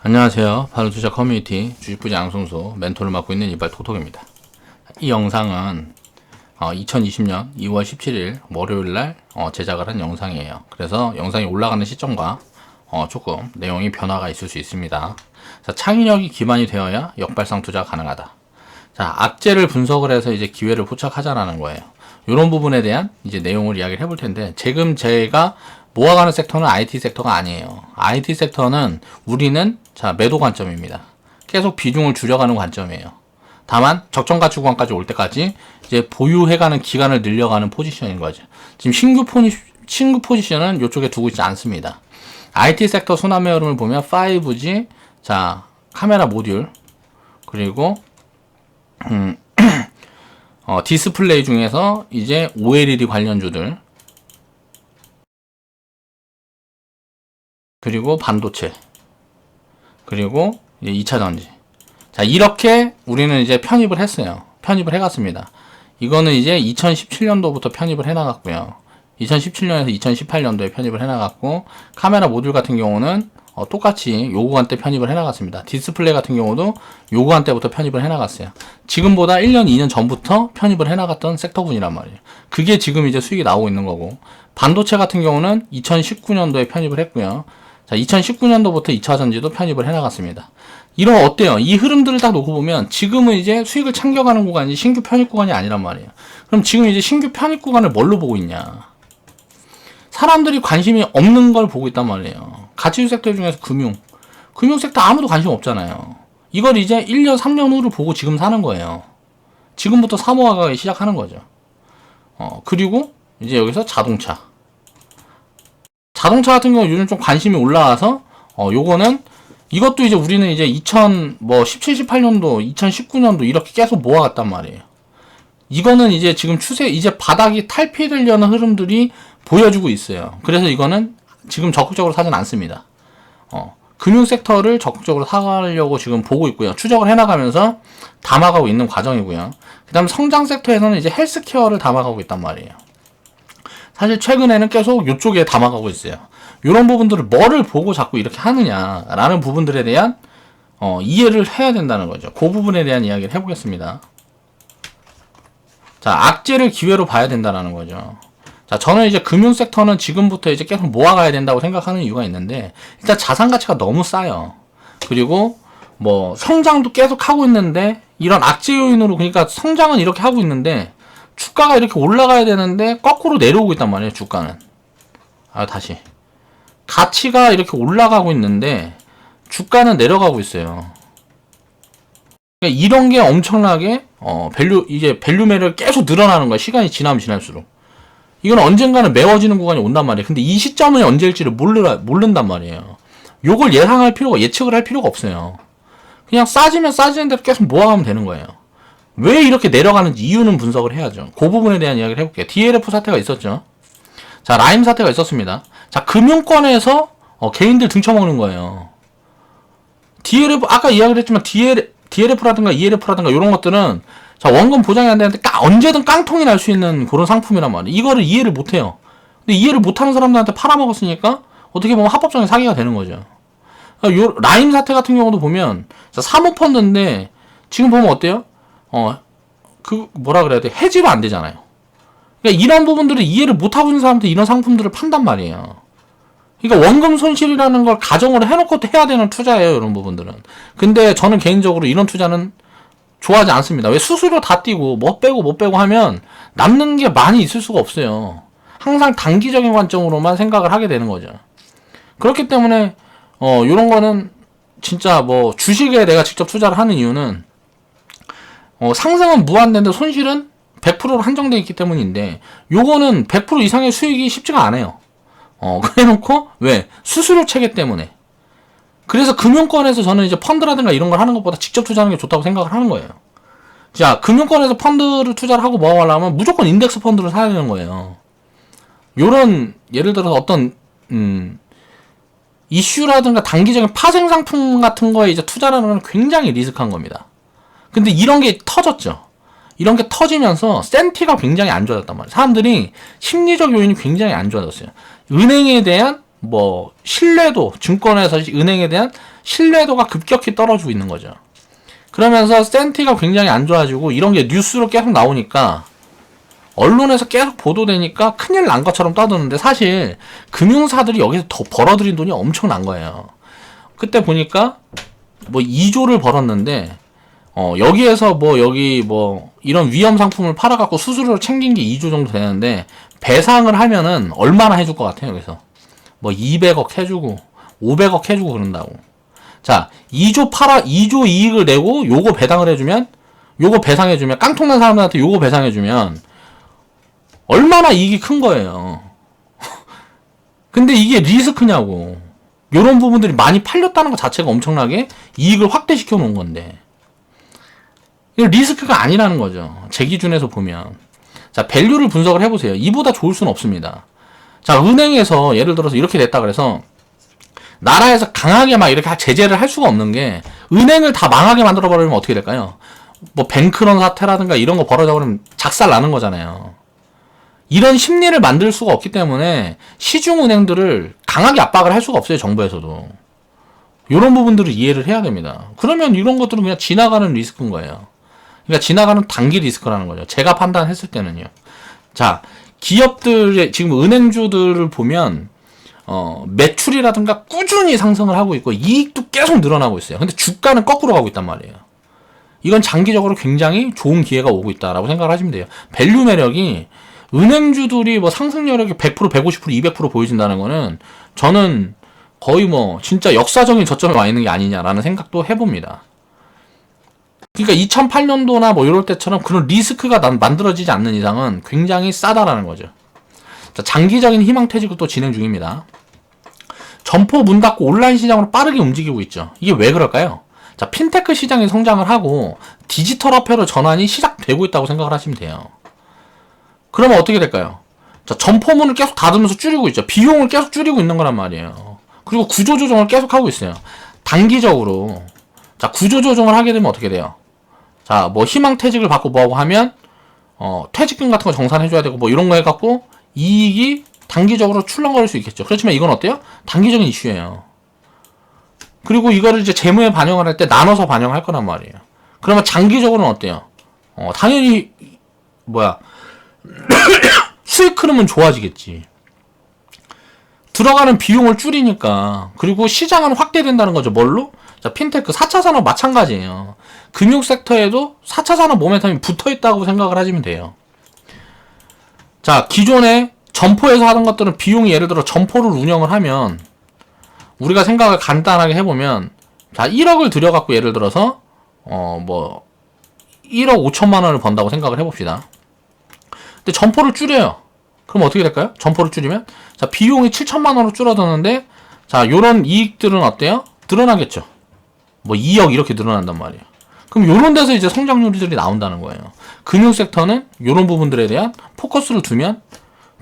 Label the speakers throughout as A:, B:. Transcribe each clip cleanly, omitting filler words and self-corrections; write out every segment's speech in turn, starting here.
A: 안녕하세요. 바로투자 커뮤니티 주식부지 양성소 멘토를 맡고 있는 이발 톡톡입니다. 이 영상은 2020년 2월 17일 월요일날 제작을 한 영상이에요. 그래서 영상이 올라가는 시점과 조금 내용이 변화가 있을 수 있습니다. 자, 창의력이 기반이 되어야 역발상 투자가 가능하다. 자, 악재를 분석을 해서 이제 기회를 포착하자라는 거예요. 이런 부분에 대한 이제 내용을 이야기를 해볼 텐데, 지금 제가 모아가는 섹터는 IT 섹터가 아니에요. IT 섹터는 우리는 매도 관점입니다. 계속 비중을 줄여가는 관점이에요. 다만 적정가치 구간까지 올 때까지 이제 보유해가는 기간을 늘려가는 포지션인 거죠. 지금 신규 포지션은 이쪽에 두고 있지 않습니다. IT 섹터 순환매 흐름을 보면 5G, 카메라 모듈, 그리고 디스플레이 중에서 이제 OLED 관련주들, 그리고 반도체, 그리고 이제 2차전지. 자, 이렇게 우리는 이제 편입을 했어요. 편입을 해갔습니다. 이거는 이제 2017년도부터 편입을 해나갔고요. 2017년에서 2018년도에 편입을 해나갔고, 카메라 모듈 같은 경우는 똑같이 요 구간때 편입을 해나갔습니다. 디스플레이 같은 경우도 요 구간때부터 편입을 해나갔어요. 지금보다 1년, 2년 전부터 편입을 해나갔던 섹터군이란 말이에요. 그게 지금 이제 수익이 나오고 있는 거고, 반도체 같은 경우는 2019년도에 편입을 했고요. 자, 2019년도부터 2차전지도 편입을 해나갔습니다. 이런 어때요? 이 흐름들을 딱 놓고 보면 지금은 이제 수익을 챙겨가는 구간이 신규 편입 구간이 아니란 말이에요. 그럼 지금 이제 신규 편입 구간을 뭘로 보고 있냐? 사람들이 관심이 없는 걸 보고 있단 말이에요. 가치주 섹터 중에서 금융 섹터 아무도 관심 없잖아요. 이걸 이제 1년, 3년 후를 보고 지금 사는 거예요. 지금부터 사모하기 시작하는 거죠. 그리고 이제 여기서 자동차 같은 경우 요즘 좀 관심이 올라와서 이것도 이제 우리는 이제 17, 18년도, 2019년도 이렇게 계속 모아갔단 말이에요. 이거는 이제 지금 추세, 이제 바닥이 탈피되려는 흐름들이 보여주고 있어요. 그래서 이거는 지금 적극적으로 사진 않습니다. 금융 섹터를 적극적으로 사가려고 지금 보고 있고요. 추적을 해나가면서 담아가고 있는 과정이고요. 그 다음 성장 섹터에서는 이제 헬스케어를 담아가고 있단 말이에요. 사실 최근에는 계속 이쪽에 담아가고 있어요. 이런 부분들을 뭐를 보고 자꾸 이렇게 하느냐라는 부분들에 대한 이해를 해야 된다는 거죠. 그 부분에 대한 이야기를 해보겠습니다. 자, 악재를 기회로 봐야 된다는 거죠. 자, 저는 이제 금융 섹터는 지금부터 이제 계속 모아가야 된다고 생각하는 이유가 있는데, 일단 자산 가치가 너무 싸요. 그리고 성장도 계속 하고 있는데, 이런 악재 요인으로, 그러니까 성장은 이렇게 하고 있는데 주가가 이렇게 올라가야 되는데 거꾸로 내려오고 있단 말이에요. 주가는 다시 가치가 이렇게 올라가고 있는데 주가는 내려가고 있어요. 그러니까 이런 게 엄청나게 밸류 매를 계속 늘어나는 거야. 시간이 지나면 지날수록. 이건 언젠가는 메워지는 구간이 온단 말이에요. 근데 이 시점이 언제일지를 모른단 말이에요. 요걸 예측을 할 필요가 없어요. 그냥 싸지면 싸지는 대로 계속 모아가면 되는 거예요. 왜 이렇게 내려가는지 이유는 분석을 해야죠. 그 부분에 대한 이야기를 해볼게요. DLF 사태가 있었죠. 자, 라임 사태가 있었습니다. 자, 금융권에서 개인들 등쳐먹는 거예요. DLF, 아까 이야기를 했지만 DLF라든가 ELF라든가 이런 것들은 원금 보장이 안 되는데 언제든 깡통이 날 수 있는 그런 상품이란 말이에요. 이거를 이해를 못해요. 근데 이해를 못하는 사람들한테 팔아먹었으니까 어떻게 보면 합법적인 사기가 되는 거죠. 요 라임 사태 같은 경우도 보면 사모펀드인데 지금 보면 어때요? 해지가 안 되잖아요. 그러니까 이런 부분들을 이해를 못하고 있는 사람들이 이런 상품들을 판단 말이에요. 그러니까 원금 손실이라는 걸 가정을 해놓고 해야 되는 투자예요, 이런 부분들은. 근데 저는 개인적으로 이런 투자는 좋아하지 않습니다. 왜 수수료 다 띄고 뭐 빼고 하면 남는 게 많이 있을 수가 없어요. 항상 단기적인 관점으로만 생각을 하게 되는 거죠. 그렇기 때문에 이런 거는 진짜 주식에 내가 직접 투자를 하는 이유는 상승은 무한대인데 손실은 100%로 한정되어 있기 때문인데, 요거는 100% 이상의 수익이 쉽지가 않아요. 그래놓고 왜? 수수료 체계 때문에. 그래서 금융권에서 저는 이제 펀드라든가 이런 걸 하는 것보다 직접 투자하는 게 좋다고 생각을 하는 거예요. 자, 금융권에서 펀드를 투자를 하고 모아가려면 무조건 인덱스 펀드를 사야 되는 거예요. 요런 예를 들어서 어떤 이슈라든가 단기적인 파생 상품 같은 거에 이제 투자라는 건 굉장히 리스크한 겁니다. 근데 이런 게 터졌죠. 이런 게 터지면서 센티가 굉장히 안 좋아졌단 말이에요. 사람들이 심리적 요인이 굉장히 안 좋아졌어요. 은행에 대한 뭐 신뢰도, 증권회사, 은행에 대한 신뢰도가 급격히 떨어지고 있는 거죠. 그러면서 센티가 굉장히 안 좋아지고 이런 게 뉴스로 계속 나오니까 언론에서 계속 보도되니까 큰일 난 것처럼 떠드는데 사실 금융사들이 여기서 더 벌어들인 돈이 엄청난 거예요. 그때 보니까 뭐 2조를 벌었는데 여기에서 뭐 여기 뭐 이런 위험 상품을 팔아갖고 수수료를 챙긴 게 2조 정도 되는데 배상을 하면은 얼마나 해줄 것 같아요. 여기서 뭐 200억 해주고 500억 해주고 그런다고. 자, 2조 이익을 내고 요거 배당을 해주면, 요거 배상해주면, 깡통난 사람들한테 요거 배상해주면 얼마나 이익이 큰 거예요. 근데 이게 리스크냐고. 요런 부분들이 많이 팔렸다는 것 자체가 엄청나게 이익을 확대시켜 놓은 건데 이거 리스크가 아니라는 거죠. 제 기준에서 보면. 자, 밸류를 분석을 해보세요. 이보다 좋을 수는 없습니다. 자, 은행에서 예를 들어서 이렇게 됐다 그래서 나라에서 강하게 막 이렇게 제재를 할 수가 없는 게 은행을 다 망하게 만들어버리면 어떻게 될까요? 뭐 뱅크런 사태라든가 이런 거 벌어져버리면 작살 나는 거잖아요. 이런 심리를 만들 수가 없기 때문에 시중은행들을 강하게 압박을 할 수가 없어요. 정부에서도. 이런 부분들을 이해를 해야 됩니다. 그러면 이런 것들은 그냥 지나가는 리스크인 거예요. 그러니까 지나가는 단기 리스크라는 거죠. 제가 판단했을 때는요. 자, 기업들의 지금 은행주들을 보면 매출이라든가 꾸준히 상승을 하고 있고 이익도 계속 늘어나고 있어요. 근데 주가는 거꾸로 가고 있단 말이에요. 이건 장기적으로 굉장히 좋은 기회가 오고 있다라고 생각을 하시면 돼요. 밸류 매력이 은행주들이 뭐 상승력이 100%, 150%, 200% 보여진다는 거는 저는 거의 뭐 진짜 역사적인 저점에 와 있는 게 아니냐라는 생각도 해봅니다. 그러니까 2008년도나 뭐 이럴 때처럼 그런 리스크가 만들어지지 않는 이상은 굉장히 싸다라는 거죠. 자, 장기적인 희망 퇴직을 또 진행 중입니다. 점포 문 닫고 온라인 시장으로 빠르게 움직이고 있죠. 이게 왜 그럴까요? 자, 핀테크 시장이 성장을 하고 디지털 화폐로 전환이 시작되고 있다고 생각을 하시면 돼요. 그러면 어떻게 될까요? 자, 점포문을 계속 닫으면서 줄이고 있죠. 비용을 계속 줄이고 있는 거란 말이에요. 그리고 구조조정을 계속 하고 있어요. 단기적으로. 자, 구조조정을 하게 되면 어떻게 돼요? 자, 뭐 희망퇴직을 받고 뭐하고 하면 퇴직금 같은 거 정산해줘야 되고 뭐 이런 거 해갖고 이익이 단기적으로 출렁거릴 수 있겠죠. 그렇지만 이건 어때요? 단기적인 이슈예요. 그리고 이거를 이제 재무에 반영을 할 때 나눠서 반영할 거란 말이에요. 그러면 장기적으로는 어때요? 당연히 수익 흐름은 좋아지겠지. 들어가는 비용을 줄이니까. 그리고 시장은 확대된다는 거죠. 뭘로? 자, 핀테크 4차 산업 마찬가지예요. 금융 섹터에도 4차 산업 모멘텀이 붙어 있다고 생각을 하시면 돼요. 자, 기존에 점포에서 하던 것들은 비용이 예를 들어 점포를 운영을 하면 우리가 생각을 간단하게 해보면 자, 1억을 들여갖고 예를 들어서 1억 5천만 원을 번다고 생각을 해봅시다. 근데 점포를 줄여요. 그럼 어떻게 될까요? 점포를 줄이면 자, 비용이 7천만 원으로 줄어드는데 자, 요런 이익들은 어때요? 늘어나겠죠. 뭐 2억 이렇게 늘어난단 말이에요. 그럼 요런 데서 이제 성장률들이 나온다는 거예요. 금융 섹터는 요런 부분들에 대한 포커스를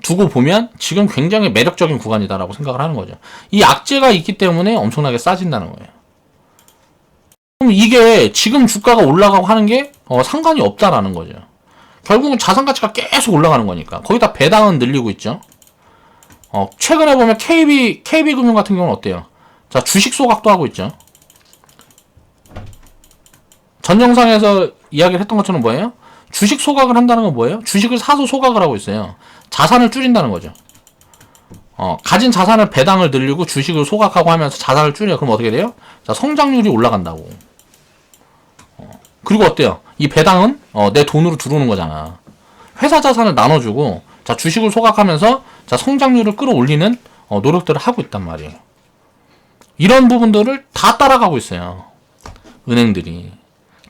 A: 두고 보면 지금 굉장히 매력적인 구간이다라고 생각을 하는 거죠. 이 악재가 있기 때문에 엄청나게 싸진다는 거예요. 그럼 이게 지금 주가가 올라가고 하는 게 상관이 없다라는 거죠. 결국은 자산 가치가 계속 올라가는 거니까. 거기다 배당은 늘리고 있죠. 최근에 보면 KB금융 같은 경우는 어때요? 자, 주식 소각도 하고 있죠. 전 영상에서 이야기를 했던 것처럼 뭐예요? 주식 소각을 한다는 건 뭐예요? 주식을 사서 소각을 하고 있어요. 자산을 줄인다는 거죠. 가진 자산을 배당을 늘리고 주식을 소각하고 하면서 자산을 줄여. 그럼 어떻게 돼요? 자, 성장률이 올라간다고. 그리고 어때요? 이 배당은 내 돈으로 들어오는 거잖아. 회사 자산을 나눠주고 자, 주식을 소각하면서 자, 성장률을 끌어올리는 노력들을 하고 있단 말이에요. 이런 부분들을 다 따라가고 있어요. 은행들이.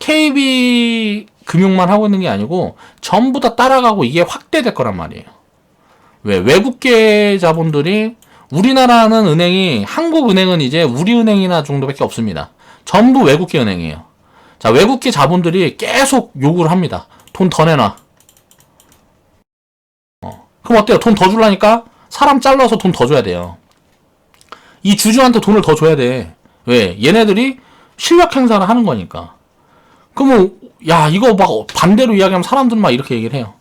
A: KB금융만 하고 있는 게 아니고 전부 다 따라가고 이게 확대될 거란 말이에요. 왜? 외국계 자본들이 우리나라는 은행이 한국은행은 이제 우리은행이나 정도밖에 없습니다. 전부 외국계 은행이에요. 자, 외국계 자본들이 계속 요구를 합니다. 돈 더 내놔. 그럼 어때요? 돈 더 주려니까 사람 잘라서 돈 더 줘야 돼요. 이 주주한테 돈을 더 줘야 돼. 왜? 얘네들이 실력 행사를 하는 거니까. 그러면 야, 이거 막 반대로 이야기하면 사람들은 막 이렇게 얘기를 해요.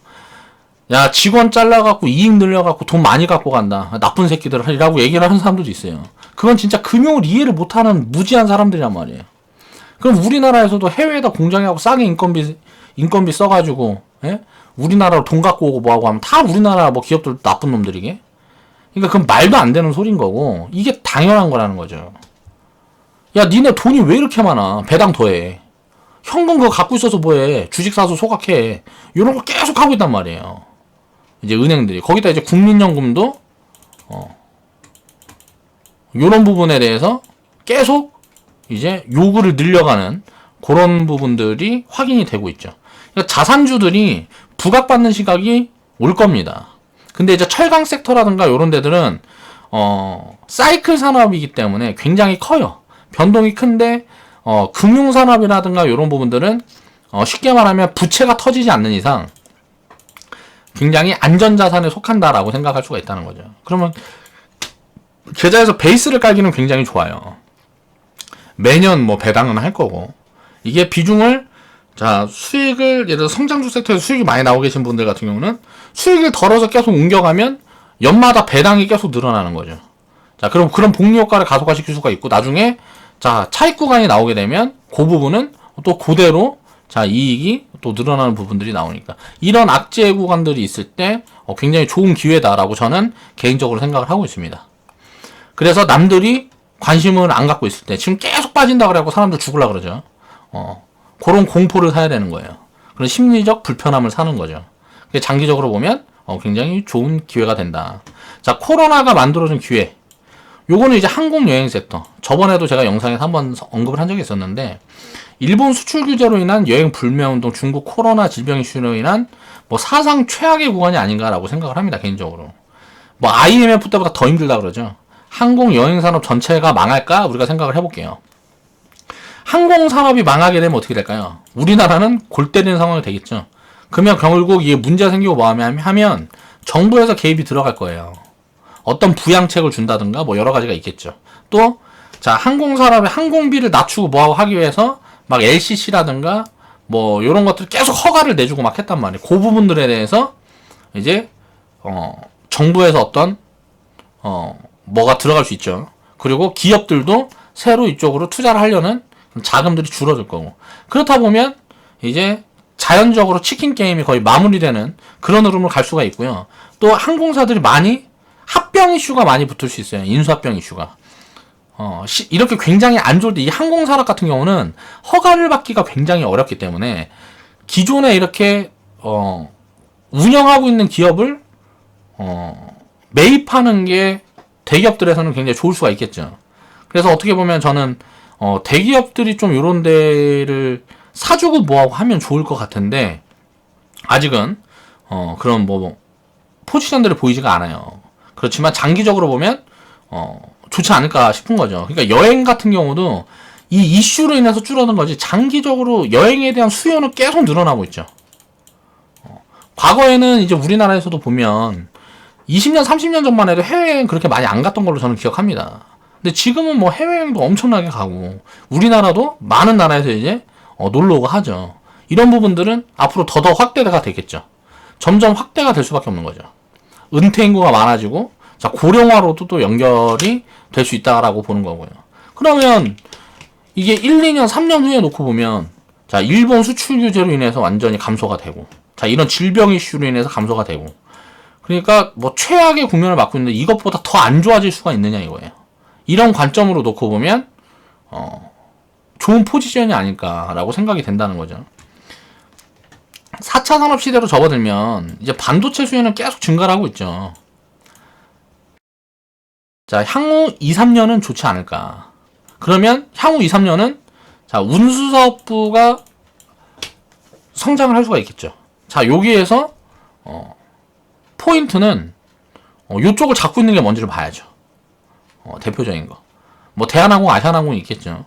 A: 야, 직원 잘라갖고 이익 늘려갖고 돈 많이 갖고 간다. 나쁜 새끼들이라고 얘기를 하는 사람들도 있어요. 그건 진짜 금융을 이해를 못하는 무지한 사람들이란 말이에요. 그럼 우리나라에서도 해외에다 공장하고 싸게 인건비 써가지고, 예? 우리나라로 돈 갖고 오고 뭐하고 하면 다 우리나라 뭐 기업들 나쁜 놈들이게? 그러니까 그건 말도 안 되는 소린 거고, 이게 당연한 거라는 거죠. 야, 니네 돈이 왜 이렇게 많아? 배당 더해. 현금 그거 갖고 있어서 뭐해? 주식 사서 소각해. 이런 거 계속 하고 있단 말이에요. 이제 은행들이. 거기다 이제 국민연금도, 요런 부분에 대해서 계속 이제 요구를 늘려가는 그런 부분들이 확인이 되고 있죠. 그러니까 자산주들이 부각받는 시각이 올 겁니다. 근데 이제 철강 섹터라든가 요런 데들은, 사이클 산업이기 때문에 굉장히 커요. 변동이 큰데, 금융산업이라든가 이런 부분들은 쉽게 말하면 부채가 터지지 않는 이상 굉장히 안전자산에 속한다라고 생각할 수가 있다는 거죠. 그러면 계좌에서 베이스를 깔기는 굉장히 좋아요. 매년 뭐 배당은 할 거고, 이게 비중을, 자, 수익을, 예를 들어 성장주 섹터에서 수익이 많이 나오고 계신 분들 같은 경우는 수익을 덜어서 계속 옮겨가면 연마다 배당이 계속 늘어나는 거죠. 자, 그럼 그런 복리 효과를 가속화시킬 수가 있고, 나중에 자, 차익 구간이 나오게 되면 그 부분은 또 그대로 자, 이익이 또 늘어나는 부분들이 나오니까 이런 악재 구간들이 있을 때 굉장히 좋은 기회다라고 저는 개인적으로 생각을 하고 있습니다. 그래서 남들이 관심을 안 갖고 있을 때 지금 계속 빠진다 그래갖고 사람들 죽으려고 그러죠. 그런 공포를 사야 되는 거예요. 그런 심리적 불편함을 사는 거죠. 장기적으로 보면 굉장히 좋은 기회가 된다. 자, 코로나가 만들어준 기회. 요거는 이제 항공여행 섹터. 저번에도 제가 영상에서 한번 언급을 한 적이 있었는데, 일본 수출 규제로 인한 여행 불매운동, 중국 코로나 질병 이슈로 인한 뭐 사상 최악의 구간이 아닌가라고 생각을 합니다, 개인적으로. 뭐 IMF 때보다 더 힘들다 그러죠. 항공여행 산업 전체가 망할까? 우리가 생각을 해볼게요. 항공산업이 망하게 되면 어떻게 될까요? 우리나라는 골 때리는 상황이 되겠죠. 그러면 결국 이게 문제가 생기고 뭐 하면 정부에서 개입이 들어갈 거예요. 어떤 부양책을 준다든가 뭐 여러 가지가 있겠죠. 또, 자, 항공산업의 항공비를 낮추고 뭐하고 하기 위해서 막 LCC라든가 뭐 요런 것들 계속 허가를 내주고 막 했단 말이에요. 그 부분들에 대해서 이제, 정부에서 어떤, 뭐가 들어갈 수 있죠. 그리고 기업들도 새로 이쪽으로 투자를 하려는 자금들이 줄어들 거고. 그렇다 보면 이제 자연적으로 치킨 게임이 거의 마무리되는 그런 흐름을 갈 수가 있고요. 또 항공사들이 많이 합병 이슈가 많이 붙을 수 있어요. 인수합병 이슈가. 이렇게 굉장히 안 좋을 때 이 항공산업 같은 경우는 허가를 받기가 굉장히 어렵기 때문에 기존에 이렇게 운영하고 있는 기업을 매입하는 게 대기업들에서는 굉장히 좋을 수가 있겠죠. 그래서 어떻게 보면 저는 대기업들이 좀 이런 데를 사주고 뭐하고 하면 좋을 것 같은데 아직은 그런 뭐 포지션들이 보이지가 않아요. 그렇지만 장기적으로 보면 좋지 않을까 싶은 거죠. 그러니까 여행 같은 경우도 이 이슈로 인해서 줄어든 거지 장기적으로 여행에 대한 수요는 계속 늘어나고 있죠. 과거에는 이제 우리나라에서도 보면 20년, 30년 전만 해도 해외여행 그렇게 많이 안 갔던 걸로 저는 기억합니다. 근데 지금은 뭐 해외여행도 엄청나게 가고 우리나라도 많은 나라에서 이제 놀러 오고 하죠. 이런 부분들은 앞으로 더더 확대가 되겠죠. 점점 확대가 될 수밖에 없는 거죠. 은퇴 인구가 많아지고 자 고령화로도 또 연결이 될 수 있다라고 보는 거고요. 그러면 이게 1, 2년, 3년 후에 놓고 보면 자 일본 수출 규제로 인해서 완전히 감소가 되고 자 이런 질병 이슈로 인해서 감소가 되고 그러니까 뭐 최악의 국면을 맞고 있는데 이것보다 더 안 좋아질 수가 있느냐 이거예요. 이런 관점으로 놓고 보면 좋은 포지션이 아닐까라고 생각이 된다는 거죠. 4차 산업 시대로 접어들면 이제 반도체 수요는 계속 증가를 하고 있죠. 자, 향후 2, 3년은 좋지 않을까. 그러면 향후 2, 3년은 자, 운수사업부가 성장을 할 수가 있겠죠. 자, 여기에서 포인트는 요쪽을 잡고 있는 게 뭔지를 봐야죠. 대표적인 거. 뭐 대한항공, 아시아나항공이 있겠죠.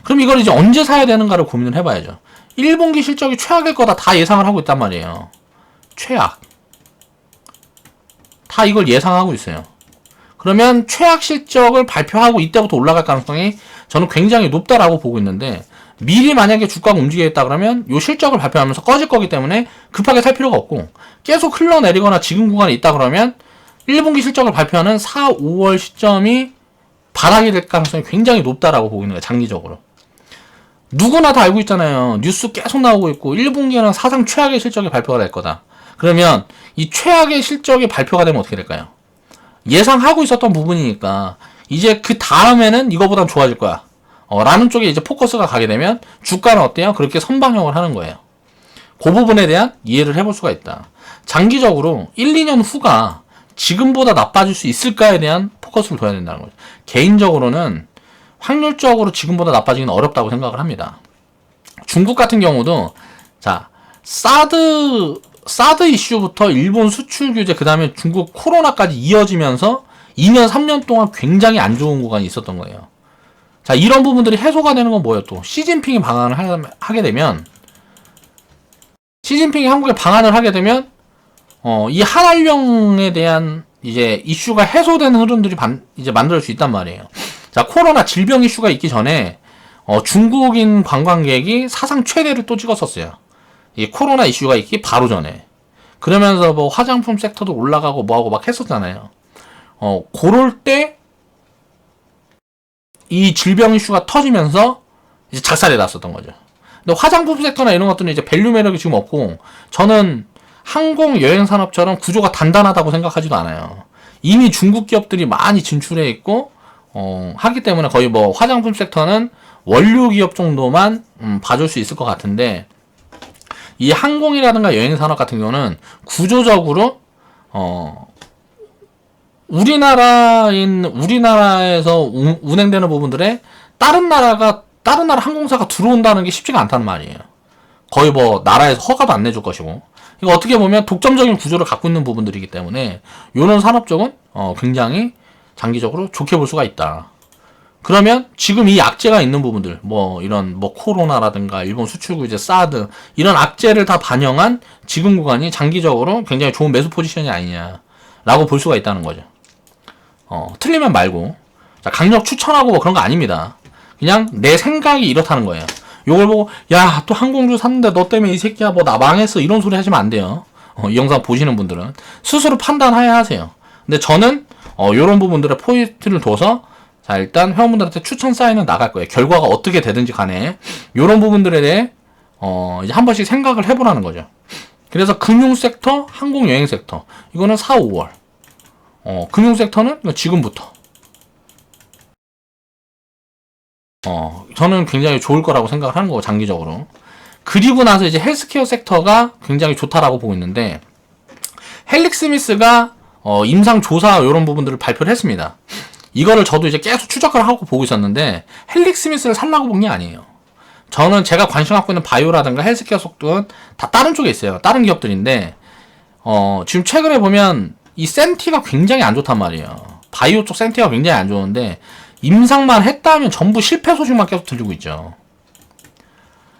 A: 그럼 이걸 이제 언제 사야 되는가를 고민을 해봐야죠. 1분기 실적이 최악일 거다 다 예상을 하고 있단 말이에요. 최악. 다 이걸 예상하고 있어요. 그러면 최악 실적을 발표하고 이때부터 올라갈 가능성이 저는 굉장히 높다라고 보고 있는데 미리 만약에 주가가 움직이겠다 그러면 요 실적을 발표하면서 꺼질 거기 때문에 급하게 살 필요가 없고, 계속 흘러내리거나 지금 구간에 있다 그러면 1분기 실적을 발표하는 4, 5월 시점이 바닥이 될 가능성이 굉장히 높다라고 보고 있는 거예요. 장기적으로. 누구나 다 알고 있잖아요. 뉴스 계속 나오고 있고 1분기에는 사상 최악의 실적이 발표가 될 거다. 그러면 이 최악의 실적이 발표가 되면 어떻게 될까요? 예상하고 있었던 부분이니까 이제 그 다음에는 이거보단 좋아질 거야. 라는 쪽에 이제 포커스가 가게 되면 주가는 어때요? 그렇게 선방형을 하는 거예요. 그 부분에 대한 이해를 해볼 수가 있다. 장기적으로 1, 2년 후가 지금보다 나빠질 수 있을까에 대한 포커스를 둬야 된다는 거죠. 개인적으로는 확률적으로 지금보다 나빠지기는 어렵다고 생각을 합니다. 중국 같은 경우도 자 사드 이슈부터 일본 수출 규제, 그 다음에 중국 코로나까지 이어지면서 2년 3년 동안 굉장히 안 좋은 구간이 있었던 거예요. 자, 이런 부분들이 해소가 되는 건 뭐예요? 또 시진핑이 방한을 하게 되면, 시진핑이 한국에 방한을 하게 되면 이 한알령에 대한 이제 이슈가 해소되는 흐름들이 이제 만들 수 있단 말이에요. 자, 코로나 질병 이슈가 있기 전에 중국인 관광객이 사상 최대를 또 찍었었어요. 이 코로나 이슈가 있기 바로 전에. 그러면서 뭐 화장품 섹터도 올라가고 뭐하고 막 했었잖아요. 그럴 때 이 질병 이슈가 터지면서 이제 작살이 났었던 거죠. 근데 화장품 섹터나 이런 것들은 이제 밸류 매력이 지금 없고, 저는 항공 여행 산업처럼 구조가 단단하다고 생각하지도 않아요. 이미 중국 기업들이 많이 진출해 있고 하기 때문에 거의 뭐 화장품 섹터는 원료 기업 정도만 봐줄 수 있을 것 같은데, 이 항공이라든가 여행 산업 같은 경우는 구조적으로 우리나라에서 운행되는 부분들에 다른 나라 항공사가 들어온다는 게 쉽지가 않다는 말이에요. 거의 뭐 나라에서 허가도 안 내줄 것이고, 이거 어떻게 보면 독점적인 구조를 갖고 있는 부분들이기 때문에 이런 산업 쪽은 굉장히 장기적으로 좋게 볼 수가 있다. 그러면 지금 이 악재가 있는 부분들, 뭐 이런 뭐 코로나라든가 일본 수출 규제, 사드, 이런 악재를 다 반영한 지금 구간이 장기적으로 굉장히 좋은 매수 포지션이 아니냐라고 볼 수가 있다는 거죠. 틀리면 말고. 자, 강력 추천하고 뭐 그런 거 아닙니다. 그냥 내 생각이 이렇다는 거예요. 요걸 보고 야, 또 항공주 샀는데 너 때문에 이 새끼야 뭐 나 망했어, 이런 소리 하시면 안 돼요. 이 영상 보시는 분들은 스스로 판단해야 하세요. 근데 저는 요런 부분들의 포인트를 둬서, 자, 일단 회원분들한테 추천 사인은 나갈 거예요. 결과가 어떻게 되든지 간에 요런 부분들에 대해 이제 한 번씩 생각을 해보라는 거죠. 그래서 금융 섹터, 항공 여행 섹터, 이거는 4, 5월. 금융 섹터는 지금부터. 저는 굉장히 좋을 거라고 생각을 하는 거고, 장기적으로. 그리고 나서 이제 헬스케어 섹터가 굉장히 좋다라고 보고 있는데, 헬릭스미스가 임상조사 이런 부분들을 발표를 했습니다. 이거를 저도 이제 계속 추적을 하고 보고 있었는데, 헬릭스미스를 살라고 본 게 아니에요. 저는 제가 관심 갖고 있는 바이오라든가 헬스케어 속도는 다 다른 쪽에 있어요. 다른 기업들인데, 지금 최근에 보면 이 센티가 굉장히 안 좋단 말이에요. 바이오 쪽 센티가 굉장히 안 좋은데, 임상만 했다 하면 전부 실패 소식만 계속 들리고 있죠.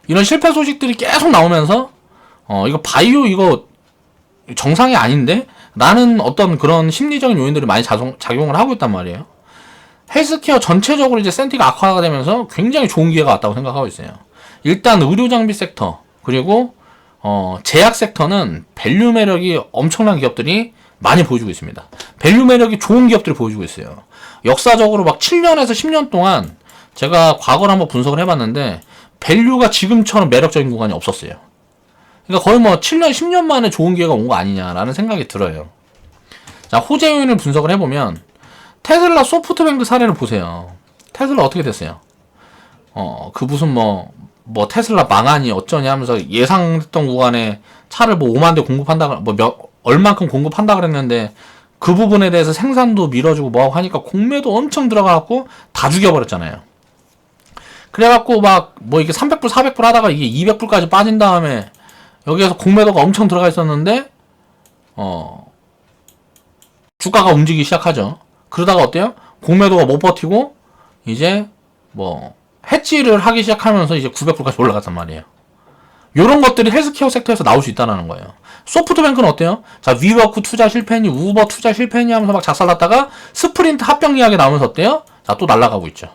A: 이런 실패 소식들이 계속 나오면서 이거 바이오 이거 정상이 아닌데? 라는 어떤 그런 심리적인 요인들이 많이 작용을 하고 있단 말이에요. 헬스케어 전체적으로 이제 센티가 악화가 되면서 굉장히 좋은 기회가 왔다고 생각하고 있어요. 일단 의료장비 섹터, 그리고 제약 섹터는 밸류 매력이 엄청난 기업들이 많이 보여주고 있습니다. 밸류 매력이 좋은 기업들이 보여주고 있어요. 역사적으로 막 7년에서 10년 동안 제가 과거를 한번 분석을 해봤는데, 밸류가 지금처럼 매력적인 구간이 없었어요. 그러니까 거의 뭐 7년, 10년 만에 좋은 기회가 온 거 아니냐라는 생각이 들어요. 자, 호재 요인을 분석을 해보면, 테슬라 소프트뱅크 사례를 보세요. 테슬라 어떻게 됐어요? 그 무슨 뭐 테슬라 망하니 어쩌냐 하면서 예상했던 구간에 차를 뭐 5만 대 공급한다, 얼만큼 공급한다 그랬는데, 그 부분에 대해서 생산도 밀어주고 뭐하고 하니까 공매도 엄청 들어가갖고 다 죽여버렸잖아요. 그래갖고 막 뭐 이게 300불, 400불 하다가 이게 200불까지 빠진 다음에 여기에서 공매도가 엄청 들어가 있었는데, 주가가 움직이기 시작하죠. 그러다가 어때요? 공매도가 못 버티고 이제 뭐 해지를 하기 시작하면서 이제 900불까지 올라갔단 말이에요. 요런 것들이 헬스케어 섹터에서 나올 수 있다는 거예요. 소프트뱅크는 어때요? 자, 위워크 투자 실패니, 우버 투자 실패니 하면서 막 작살났다가 스프린트 합병 이야기 나오면서 어때요? 자, 또 날아가고 있죠.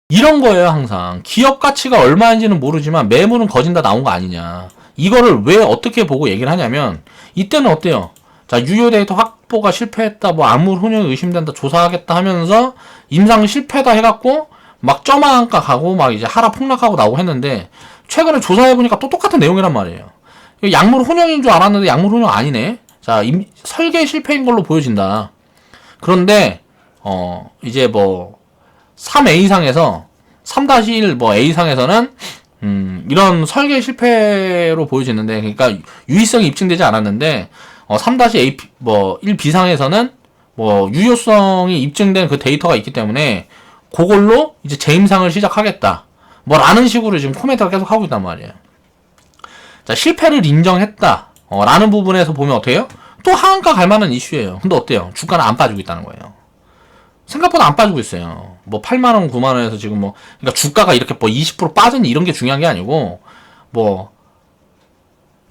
A: 이런 거예요, 항상. 기업 가치가 얼마인지는 모르지만 매물은 거진다 나온 거 아니냐. 이거를 왜 어떻게 보고 얘기를 하냐면, 이때는 어때요? 자, 유효 데이터 확보가 실패했다, 뭐 암물 혼용이 의심된다, 조사하겠다 하면서 임상 실패다 해갖고 막 점화한가 가고 막 이제 하락 폭락하고 나오고 했는데, 최근에 조사해보니까 또 똑같은 내용이란 말이에요. 약물 혼용인 줄 알았는데 약물 혼용 아니네. 자, 설계 실패인 걸로 보여진다. 그런데 이제 뭐 3A상에서 3-1 뭐 A상에서는 이런 설계 실패로 보여지는데, 그러니까 유의성이 입증되지 않았는데 3-A 뭐 1B상에서는 뭐 유효성이 입증된 그 데이터가 있기 때문에 그걸로 이제 재임상을 시작하겠다. 뭐 라는 식으로 지금 코멘트가 계속 하고 있단 말이에요. 자, 실패를 인정했다. 라는 부분에서 보면 어때요? 또 하한가 갈 만한 이슈예요. 근데 어때요? 주가는 안 빠지고 있다는 거예요. 생각보다 안 빠지고 있어요. 뭐 8만원, 9만원에서 지금 뭐, 그러니까 주가가 이렇게 뭐 20% 빠진 이런 게 중요한 게 아니고, 뭐,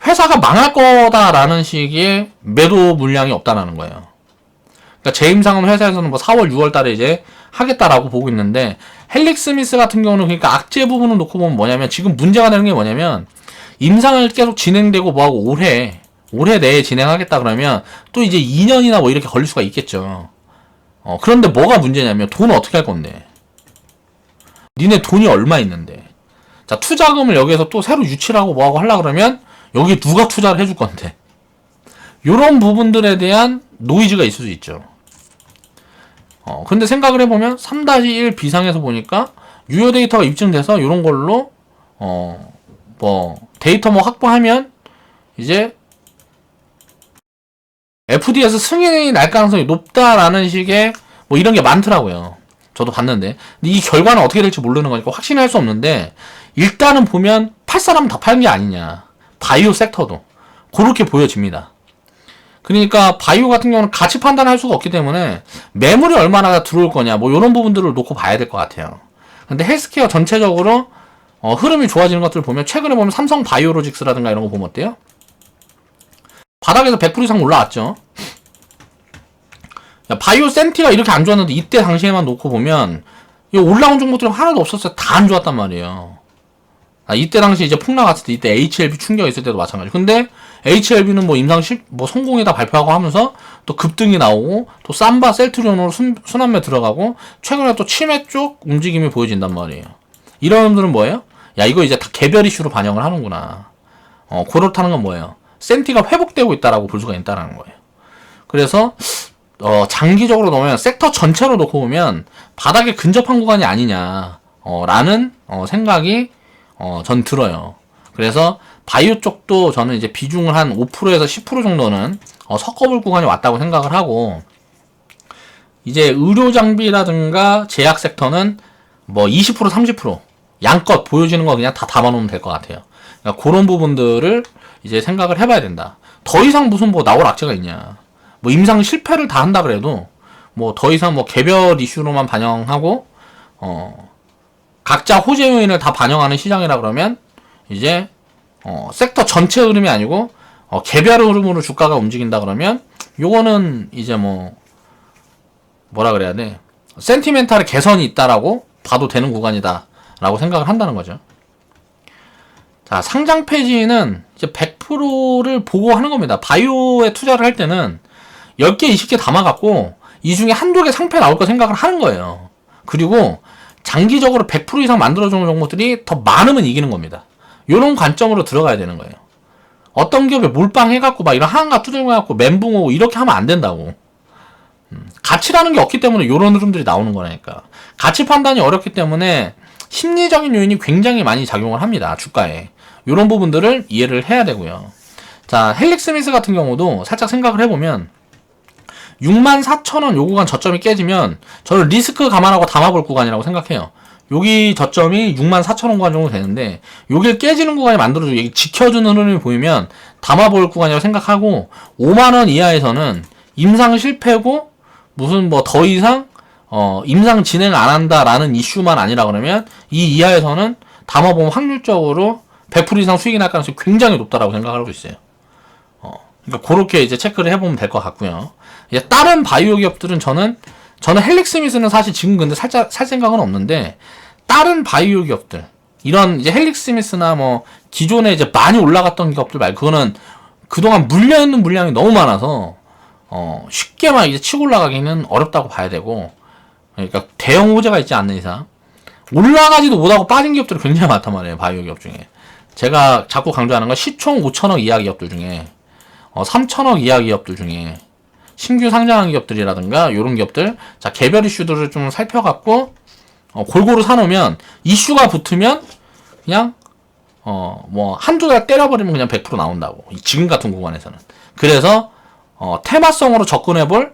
A: 회사가 망할 거다라는 식의 매도 물량이 없다라는 거예요. 그러니까 재임상은 회사에서는 뭐 4월, 6월 달에 이제 하겠다라고 보고 있는데, 헬릭스미스 같은 경우는 그러니까 악재 부분을 놓고 보면 뭐냐면, 지금 문제가 되는 게 뭐냐면, 임상을 계속 진행되고 뭐하고 올해 내에 진행하겠다 그러면 또 이제 2년이나 뭐 이렇게 걸릴 수가 있겠죠. 그런데 뭐가 문제냐면 돈을 어떻게 할 건데? 니네 돈이 얼마 있는데? 자, 투자금을 여기에서 또 새로 유치를 하고 뭐하고 하려고 그러면 여기 누가 투자를 해줄 건데? 요런 부분들에 대한 노이즈가 있을 수 있죠. 근데 생각을 해보면 3-1 비상에서 보니까 유효 데이터가 입증돼서 요런 걸로 뭐 데이터 뭐 확보하면 이제 FD에서 승인이 날 가능성이 높다라는 식의 뭐 이런 게 많더라고요. 저도 봤는데. 근데 이 결과는 어떻게 될지 모르는 거니까 확신할 수 없는데, 일단은 보면 팔 사람은 더 파는 게 아니냐. 바이오 섹터도 그렇게 보여집니다. 그러니까 바이오 같은 경우는 가치 판단할 수가 없기 때문에 매물이 얼마나 들어올 거냐, 뭐 이런 부분들을 놓고 봐야 될 것 같아요. 근데 헬스케어 전체적으로 흐름이 좋아지는 것들을 보면, 최근에 보면 삼성 바이오로직스라든가 이런 거 보면 어때요? 바닥에서 100% 이상 올라왔죠. 야, 바이오 센티가 이렇게 안 좋았는데 이때 당시에만 놓고 보면 이 올라온 종목들은 하나도 없었어요. 다 안 좋았단 말이에요. 이때 당시 이제 폭락 왔을 때, 이때 HLB 충격 있을 때도 마찬가지. 근데 HLB는 뭐 뭐 성공이다 발표하고 하면서 또 급등이 나오고, 또 삼바 셀트리온으로 순환매 들어가고, 최근에 또 치매 쪽 움직임이 보여진단 말이에요. 이런 분들은 뭐예요? 야, 이거 이제 다 개별 이슈로 반영을 하는구나. 그렇다는 건 뭐예요? 센티가 회복되고 있다라고 볼 수가 있다는 거예요. 그래서 장기적으로 놓으면, 섹터 전체로 놓고 보면 바닥에 근접한 구간이 아니냐 라는 생각이 전 들어요. 그래서 바이오 쪽도 저는 이제 비중을 한 5%에서 10% 정도는 섞어볼 구간이 왔다고 생각을 하고, 이제 의료 장비라든가 제약 섹터는 뭐 20% 30% 양껏 보여지는 거 그냥 다 담아놓으면 될 것 같아요. 그러니까 그런 부분들을 이제 생각을 해봐야 된다. 더 이상 무슨 뭐 나올 악재가 있냐. 뭐 임상 실패를 다 한다 그래도 뭐 더 이상 뭐 개별 이슈로만 반영하고 각자 호재 요인을 다 반영하는 시장이라 그러면 이제 섹터 전체 흐름이 아니고 개별 흐름으로 주가가 움직인다 그러면 요거는 이제 뭐라 그래야 돼? 센티멘탈의 개선이 있다라고 봐도 되는 구간이다 라고 생각을 한다는 거죠. 자, 상장 폐지는 이제 100%를 보고 하는 겁니다. 바이오에 투자를 할 때는 10개, 20개 담아갖고 이 중에 한두 개 상패 나올 거 생각을 하는 거예요. 그리고 장기적으로 100% 이상 만들어주는 종목들이 더 많으면 이기는 겁니다. 요런 관점으로 들어가야 되는 거예요. 어떤 기업에 몰빵해갖고 막 이런 하한가 투자해갖고 멘붕 오고 이렇게 하면 안 된다고. 가치라는 게 없기 때문에 요런 흐름들이 나오는 거라니까. 가치 판단이 어렵기 때문에 심리적인 요인이 굉장히 많이 작용을 합니다. 주가에. 요런 부분들을 이해를 해야 되고요. 자, 헬릭스미스 같은 경우도 살짝 생각을 해보면 64,000원 요 구간 저점이 깨지면 저는 리스크 감안하고 담아볼 구간이라고 생각해요. 여기 저점이 64,000원 구간 정도 되는데 요게 깨지는 구간이 만들어주고 지켜주는 흐름이 보이면 담아볼 구간이라고 생각하고, 5만원 이하에서는 임상 실패고 무슨 뭐 더 이상 임상 진행 안 한다라는 이슈만 아니라 그러면 이 이하에서는 담아보면 확률적으로 100% 이상 수익이 날 가능성이 굉장히 높다라고 생각을 하고 있어요. 그러니까 그렇게 이제 체크를 해보면 될 것 같고요. 이제 다른 바이오 기업들은 저는 헬릭스미스는 사실 지금 근데 살 생각은 없는데, 다른 바이오 기업들, 이런 이제 헬릭스미스나 뭐 기존에 이제 많이 올라갔던 기업들 말고, 그거는 그동안 물려있는 물량이 너무 많아서 쉽게 막 이제 치고 올라가기는 어렵다고 봐야 되고, 그러니까 대형 호재가 있지 않는 이상 올라가지도 못하고 빠진 기업들이 굉장히 많단 말이에요. 바이오 기업 중에 제가 자꾸 강조하는 건 시총 5천억 이하 기업들 중에 3천억 이하 기업들 중에 신규 상장한 기업들이라든가 이런 기업들, 자 개별 이슈들을 좀 살펴갖고 골고루 사놓으면 이슈가 붙으면 그냥 뭐 한두 달 때려버리면 그냥 100% 나온다고, 지금 같은 구간에서는. 그래서 테마성으로 접근해볼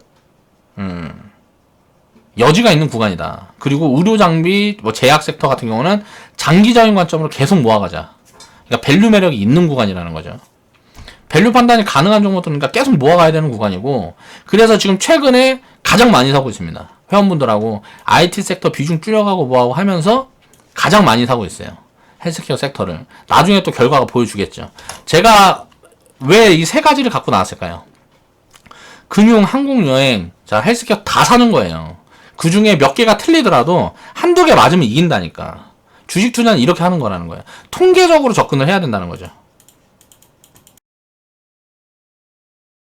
A: 여지가 있는 구간이다. 그리고 의료 장비, 뭐 제약 섹터 같은 경우는 장기적인 관점으로 계속 모아가자. 그러니까 밸류 매력이 있는 구간이라는 거죠. 밸류 판단이 가능한 종목들은 그러니까 계속 모아가야 되는 구간이고, 그래서 지금 최근에 가장 많이 사고 있습니다. 회원분들하고 IT 섹터 비중 줄여가고 뭐하고 하면서 가장 많이 사고 있어요. 헬스케어 섹터를. 나중에 또 결과가 보여주겠죠. 제가 왜 이 세 가지를 갖고 나왔을까요? 금융, 항공, 여행, 자 헬스케어 다 사는 거예요. 그 중에 몇 개가 틀리더라도 한두 개 맞으면 이긴다니까. 주식 투자는 이렇게 하는 거라는 거예요. 통계적으로 접근을 해야 된다는 거죠.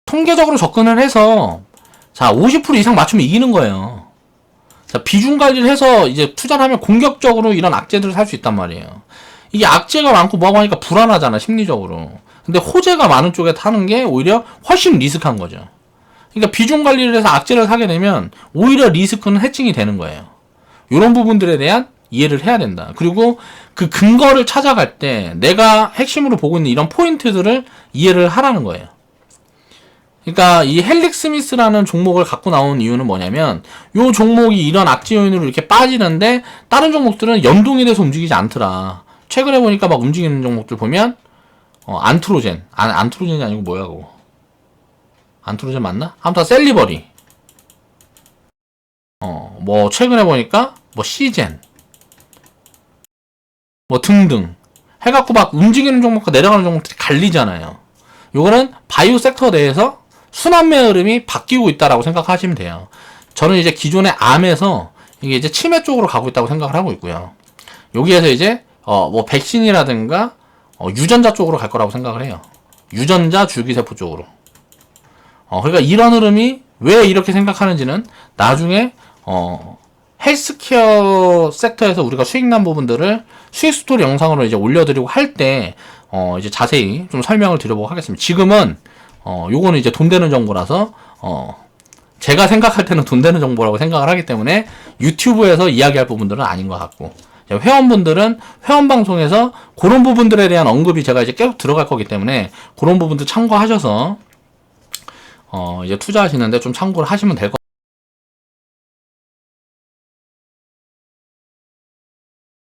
A: 통계적으로 접근을 해서 자 50% 이상 맞추면 이기는 거예요. 자 비중 관리를 해서 이제 투자를 하면 공격적으로 이런 악재들을 살 수 있단 말이에요. 이게 악재가 많고 뭐하고 하니까 불안하잖아, 심리적으로. 근데 호재가 많은 쪽에 타는 게 오히려 훨씬 리스크한 거죠. 그러니까 비중 관리를 해서 악재를 사게 되면 오히려 리스크는 해칭이 되는 거예요. 이런 부분들에 대한 이해를 해야 된다. 그리고 그 근거를 찾아갈 때 내가 핵심으로 보고 있는 이런 포인트들을 이해를 하라는 거예요. 그러니까 이 헬릭스미스라는 종목을 갖고 나온 이유는 뭐냐면, 요 종목이 이런 악재 요인으로 이렇게 빠지는데 다른 종목들은 연동이 돼서 움직이지 않더라. 최근에 보니까 막 움직이는 종목들 보면 안트로젠, 안트로젠이 아니고 뭐야 그거, 안트로젠 맞나? 아무튼 셀리버리, 뭐 최근에 보니까 뭐 시젠, 뭐 등등 해갖고 막 움직이는 종목과 내려가는 종목들이 갈리잖아요. 요거는 바이오 섹터 내에서 순환매 흐름이 바뀌고 있다라고 생각하시면 돼요. 저는 이제 기존의 암에서 이게 이제 치매 쪽으로 가고 있다고 생각을 하고 있고요. 여기에서 이제 뭐 백신이라든가 유전자 쪽으로 갈 거라고 생각을 해요. 유전자 줄기세포 쪽으로. 그러니까 이런 흐름이 왜 이렇게 생각하는지는 나중에 헬스케어 섹터에서 우리가 수익 난 부분들을 수익 스토리 영상으로 이제 올려드리고 할 때 이제 자세히 좀 설명을 드려보고 하겠습니다. 지금은 요거는 이제 돈 되는 정보라서 제가 생각할 때는 돈 되는 정보라고 생각을 하기 때문에 유튜브에서 이야기할 부분들은 아닌 것 같고, 회원분들은 회원 방송에서 그런 부분들에 대한 언급이 제가 이제 계속 들어갈 거기 때문에 그런 부분들 참고하셔서 이제 투자하시는데 좀 참고를 하시면 될 것 같아요.